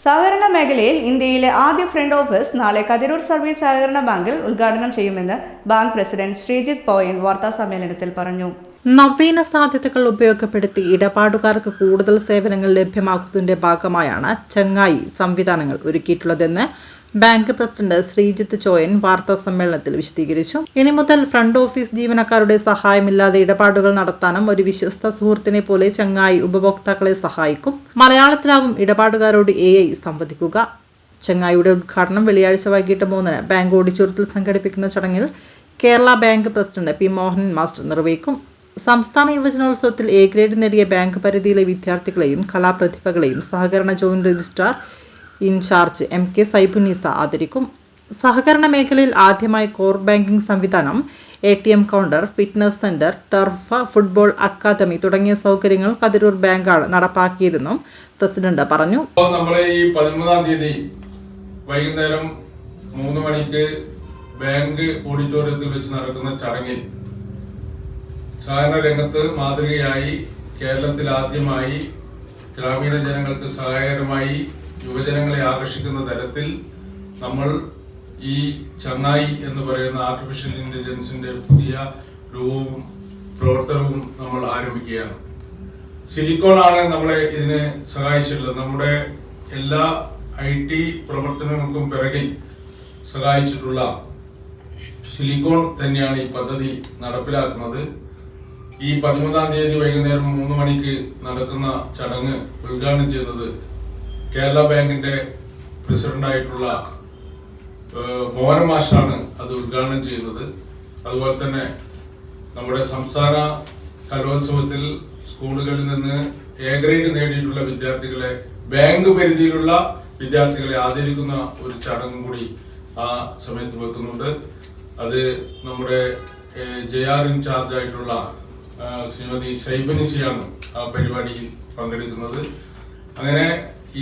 സഹകരണ മേഖലയിൽ ഇന്ത്യയിലെ ആദ്യ ഫ്രണ്ട് ഓഫീസ് നാളെ കതിരൂർ സർവീസ് സഹകരണ ബാങ്കിൽ ഉദ്ഘാടനം ചെയ്യുമെന്ന് ബാങ്ക് പ്രസിഡന്റ് ശ്രീജിത്ത് പോയൻ വാർത്താസമ്മേളനത്തിൽ പറഞ്ഞു. നവീന സാധ്യതകൾ ഉപയോഗപ്പെടുത്തി ഇടപാടുകാർക്ക് കൂടുതൽ സേവനങ്ങൾ ലഭ്യമാക്കുന്നതിന്റെ ഭാഗമായാണ് ചങ്ങായി സംവിധാനങ്ങൾ ഒരുക്കിയിട്ടുള്ളതെന്ന് ബാങ്ക് പ്രസിഡന്റ് ശ്രീജിത്ത് ചോയൻ വാർത്താ സമ്മേളനത്തിൽ വിശദീകരിച്ചു. ഇനി മുതൽ ഫ്രണ്ട് ഓഫീസ് ജീവനക്കാരുടെ സഹായമില്ലാതെ ഇടപാടുകൾ നടത്താനും ഒരു വിശ്വസ്ത സുഹൃത്തിനെ പോലെ ചങ്ങായി ഉപഭോക്താക്കളെ സഹായിക്കും. മലയാളത്തിലാവും ഇടപാടുകാരോട് AI സംവദിക്കുക. ചങ്ങായിയുടെ ഉദ്ഘാടനം വെള്ളിയാഴ്ച വൈകിട്ട് 3 ബാങ്ക് ഓഡിറ്റോറിയത്തിൽ സംഘടിപ്പിക്കുന്ന ചടങ്ങിൽ Kerala bank president P. Mohanan master നിർവഹിക്കും. സംസ്ഥാന യുവജനോത്സവത്തിൽ A ഗ്രേഡ് നേടിയ ബാങ്ക് പരിധിയിലെ വിദ്യാർത്ഥികളെയും കലാപ്രതിഭകളെയും സഹകരണ joint registrar in charge MK Saibunneesa ആദരിക്കും. സഹകരണ മേഖലയിൽ ആദ്യമായി കോർ ബാങ്കിംഗ് സംവിധാനം, ATM counter, fitness centre, turf, football academy തുടങ്ങിയ സൗകര്യങ്ങൾ കതിരൂർ ബാങ്കാണ് നടപ്പാക്കിയതെന്നും പ്രസിഡന്റ് പറഞ്ഞു. നമ്മളെ ഈ 13-ാം തീയതി വൈകുന്നേരം 3 മണിക്ക് ബാങ്ക് ഓഡിറ്റോറിയത്തിൽ വെച്ച് നടക്കുന്ന ചടങ്ങിൽ സഹകരണ രംഗത്ത് മാതൃകയായി കേരളത്തിൽ ആദ്യമായി ഗ്രാമീണ ജനങ്ങൾക്ക് സഹായകരമായി യുവജനങ്ങളെ ആകർഷിക്കുന്ന തരത്തിൽ നമ്മൾ ഈ ചങ്ങായി എന്ന് പറയുന്ന ആർട്ടിഫിഷ്യൽ ഇന്റലിജൻസിന്റെ പുതിയ രൂപവും പ്രവർത്തനവും നമ്മൾ ആരംഭിക്കുകയാണ്. സിലിക്കോൺ ആണ് നമ്മളെ ഇതിനെ സഹായിച്ചിട്ടുള്ളത്. നമ്മുടെ എല്ലാ IT പ്രവർത്തനങ്ങൾക്കും പിറകിൽ സഹായിച്ചിട്ടുള്ള സിലിക്കോൺ തന്നെയാണ് ഈ പദ്ധതി നടപ്പിലാക്കുന്നത്. ഈ 13-ാം തീയതി വൈകുന്നേരം 3 മണിക്ക് നടക്കുന്ന ചടങ്ങ് ഉദ്ഘാടനം ചെയ്യുന്നത് കേരള ബാങ്കിന്റെ പ്രസിഡന്റായിട്ടുള്ള മോഹനൻ മാസ്റ്ററാണ് അത് ഉദ്ഘാടനം ചെയ്യുന്നത്. അതുപോലെ തന്നെ നമ്മുടെ സംസ്ഥാന കലോത്സവത്തിൽ സ്കൂളുകളിൽ നിന്ന് A ഗ്രേഡ് നേടിയിട്ടുള്ള വിദ്യാർത്ഥികളെ, ബാങ്ക് പരിധിയിലുള്ള വിദ്യാർത്ഥികളെ ആദരിക്കുന്ന ഒരു ചടങ്ങും കൂടി ആ സമയത്ത് വെക്കുന്നുണ്ട്. അത് നമ്മുടെ JR ഇൻചാർജ് ആയിട്ടുള്ള ശ്രീമതി സൈബുന്നീസയാണ് ആ പരിപാടിയിൽ പങ്കെടുക്കുന്നത്. അങ്ങനെ